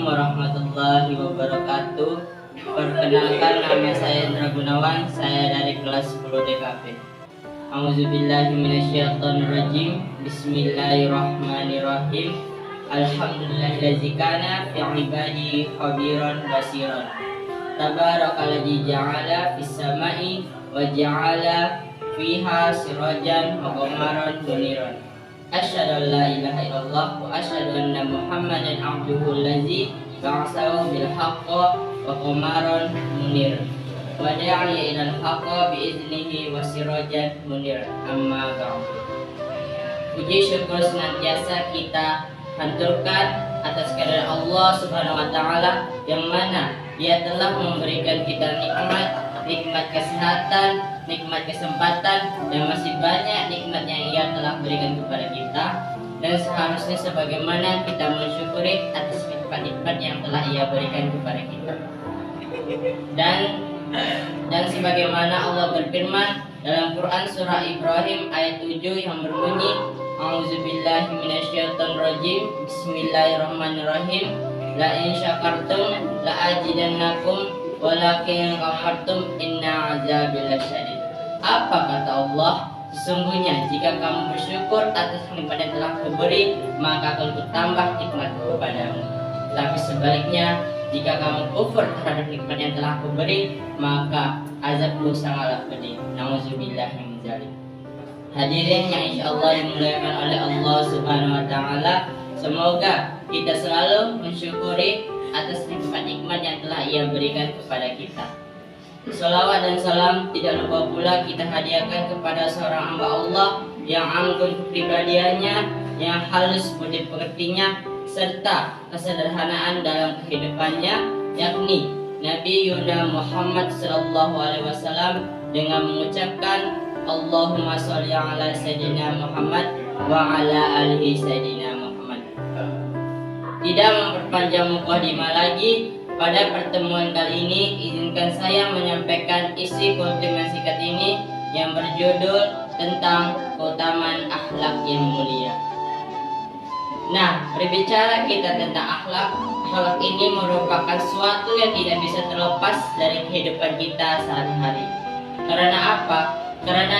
warahmatullahi wabarakatuh. Perkenalkan, nama saya Indra Gunawan, saya dari kelas 10 DKP. A'udzubillahi minasyaitonirrajim. Bismillahirrahmanirrahim. Alhamdulillahillazi kana fi ibadihi khabiran basiran. Tabarakalladzi ja'ala fis sama'i wa ja'ala fiha sirajan wa qamaran muniran. Asyhadu an la ilaha illallah wa asyhadu anna Muhammadan abduhu allazi ba'atsahu bil haqqi wa qamaran munir wa da'iya ilal haqqi bi iznihi wa sirajan munir. Amma ba'du. Puji syukur senantiasa kita haturkan atas kehadirat Allah Subhanahu wa taala yang mana Dia telah memberikan kita nikmat kesehatan, nikmat kesempatan, dan masih banyak nikmat yang Ia telah berikan kepada kita. Dan seharusnya sebagaimana kita mensyukuri atas nikmat-nikmat yang telah Ia berikan kepada kita. Dan sebagaimana Allah berfirman dalam Quran surah Ibrahim ayat 7 yang berbunyi, A'udzubillahi minasyaitonirrajim. Bismillahirrahmanirrahim. La in syakartum la azidannakum walakin kafartum inna azabi lasyadid. Apa kata Allah? Sesungguhnya jika kamu bersyukur atas nikmat yang telah kuberi, maka akan kutambah nikmatku kepadamu. Tapi sebaliknya, jika kamu kufur terhadap nikmat yang telah kuberi, maka azabku sangatlah pedih. Nauzubillahi min dzalik. Hadirin yang insyaallah dimuliakan oleh Allah Subhanahu wa taala, semoga kita selalu mensyukuri atas nikmat-nikmat yang telah Ia berikan kepada kita. Salawat dan salam tidak lupa pula kita hadiahkan kepada seorang hamba Allah yang anggun kepribadiannya, yang halus budi pekertinya, serta kesederhanaan dalam kehidupannya, yakni Nabi Yuna Muhammad sallallahu alaihi wasallam, dengan mengucapkan Allahumma sholli ala sayyidina Muhammad wa ala alihi sayyidina Muhammad. Tidak memperpanjang mukadimah lagi, pada pertemuan kali ini izinkan saya menyampaikan isi kultum yang singkat ini yang berjudul tentang keutamaan akhlak yang mulia. Nah, berbicara kita tentang akhlak ini merupakan sesuatu yang tidak bisa terlepas dari kehidupan kita sehari-hari. Karena apa? Karena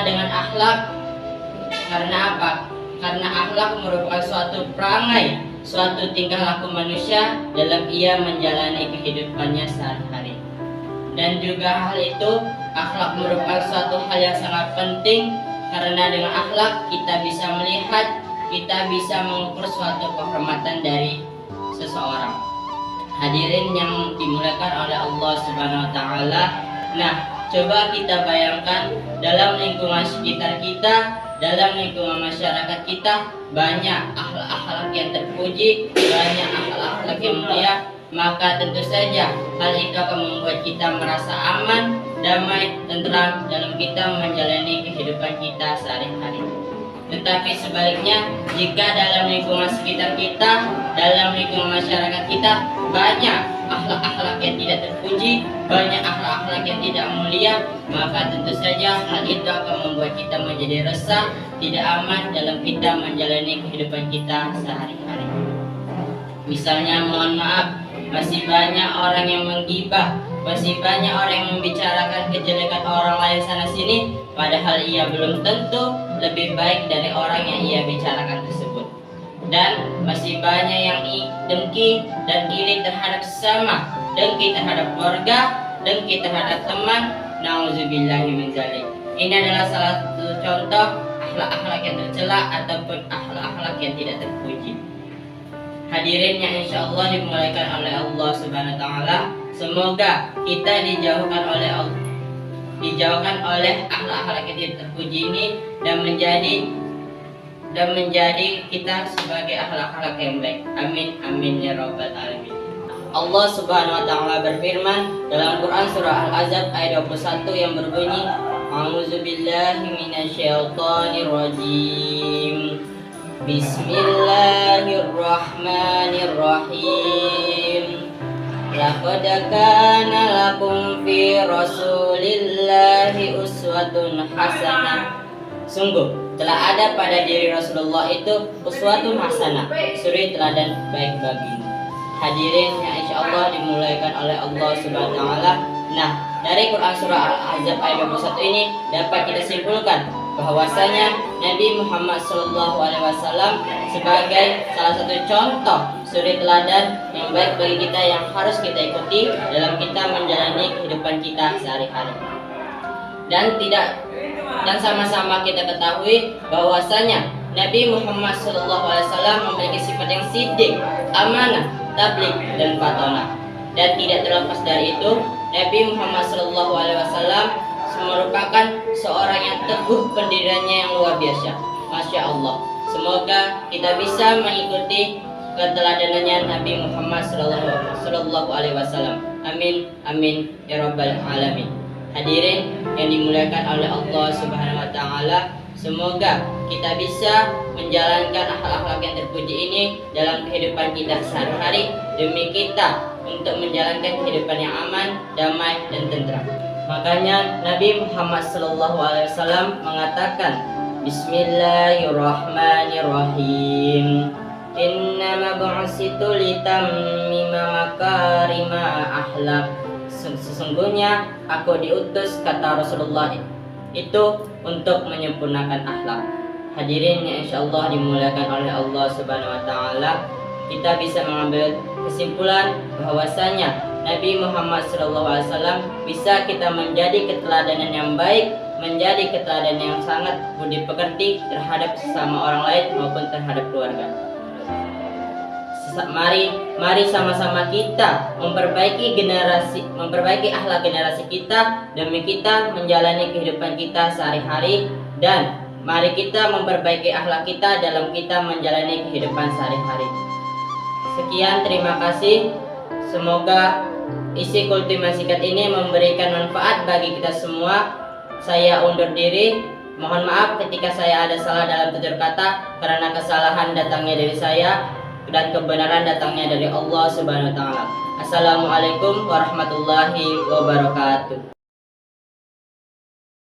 akhlak merupakan suatu perangai, suatu tingkah laku manusia dalam ia menjalani kehidupannya sehari-hari. Dan juga hal itu, akhlak merupakan suatu hal yang sangat penting, karena dengan akhlak kita bisa melihat, kita bisa mengukur suatu kehormatan dari seseorang. Hadirin yang dimuliakan oleh Allah Subhanahu wa taala. Nah, coba kita bayangkan dalam lingkungan sekitar kita, dalam lingkungan masyarakat kita, banyak akhlak-akhlak yang terpuji, banyak akhlak-akhlak yang mulia, maka tentu saja hal itu akan membuat kita merasa aman, damai, tentram dalam kita menjalani kehidupan kita sehari-hari. Tetapi sebaliknya, jika dalam lingkungan sekitar kita, dalam lingkungan masyarakat kita, banyak akhlak-akhlak yang tidak terpuji, banyak akhlak-akhlak yang tidak mulia, maka tentu saja hal itu akan membuat kita menjadi resah, tidak aman dalam kita menjalani kehidupan kita sehari-hari. Misalnya, mohon maaf, masih banyak orang yang menggibah, masih banyak orang yang membicarakan kejelekan orang lain sana sini, padahal ia belum tentu lebih baik dari orang yang ia bicarakan tersebut. Dan masih banyak yang dengki dan iri terhadap sesama, dengki terhadap keluarga, dengki terhadap teman. Nauzubillahi min dzalik. Ini adalah salah satu contoh akhlak-akhlak yang tercela ataupun akhlak-akhlak yang tidak terpuji. Hadirin yang insyaallah dimuliakan oleh Allah Subhanahu wa taala, semoga kita dijauhkan oleh akhlak-akhlak yang tidak terpuji ini dan menjadi kita sebagai akhlak-akhlak yang baik. Amin amin ya rabbal alamin. Allah Subhanahu wa taala berfirman dalam Quran surah Al-Ahzab ayat 21 yang berbunyi, A'udzubillahi minasyaitonirrajim. Bismillahirrahmanirrahim. Laqad kana lakum fi Rasulillahi uswatun hasanah. Sungguh telah ada pada diri Rasulullah itu uswatun hasanah, suri teladan baik bagimu. Hadirin yang insya Allah dimulaikan oleh Allah Subhanahu wa Ta'ala. Nah, dari Quran Surah Al-Ahzab ayat 21 ini dapat kita simpulkan bahwasanya Nabi Muhammad SAW sebagai salah satu contoh suri teladan yang baik bagi kita yang harus kita ikuti dalam kita menjalani kehidupan kita sehari-hari. Dan sama-sama kita ketahui bahwasanya Nabi Muhammad SAW memiliki sifat yang sidik, amanah, tabligh, dan fatonah. Dan tidak terlepas dari itu, Nabi Muhammad SAW merupakan seorang yang teguh pendiriannya yang luar biasa. Masya Allah. Semoga kita bisa mengikuti keteladanannya Nabi Muhammad SAW. Amin, amin, ya rabbal alamin. Hadirin yang dimuliakan oleh Allah Subhanahu wa Ta'ala, semoga kita bisa menjalankan akhlak-akhlak yang terpuji ini dalam kehidupan kita sehari-hari demi kita untuk menjalankan kehidupan yang aman, damai, dan tentram. Makanya Nabi Muhammad SAW mengatakan, Bismillahirrahmanirrahim. Innama bu'situ litammima makarima akhlak. Sesungguhnya aku diutus, kata Rasulullah, itu untuk menyempurnakan akhlak. Hadirin yang insyaallah dimuliakan oleh Allah Subhanahu wa Ta'ala, kita bisa mengambil kesimpulan bahwasanya Nabi Muhammad SAW bisa kita menjadi keteladanan yang baik, menjadi keteladanan yang sangat budi pekerti terhadap sesama orang lain maupun terhadap keluarga. Mari sama-sama kita memperbaiki akhlak generasi kita demi kita menjalani kehidupan kita sehari-hari, dan mari kita memperbaiki akhlak kita dalam kita menjalani kehidupan sehari-hari. Sekian, terima kasih. Semoga isi kultivasi singkat ini memberikan manfaat bagi kita semua. Saya undur diri. Mohon maaf ketika saya ada salah dalam tutur kata, karena kesalahan datangnya dari saya dan kebenaran datangnya dari Allah Subhanahu wa Ta'ala. Assalamualaikum warahmatullahi wabarakatuh.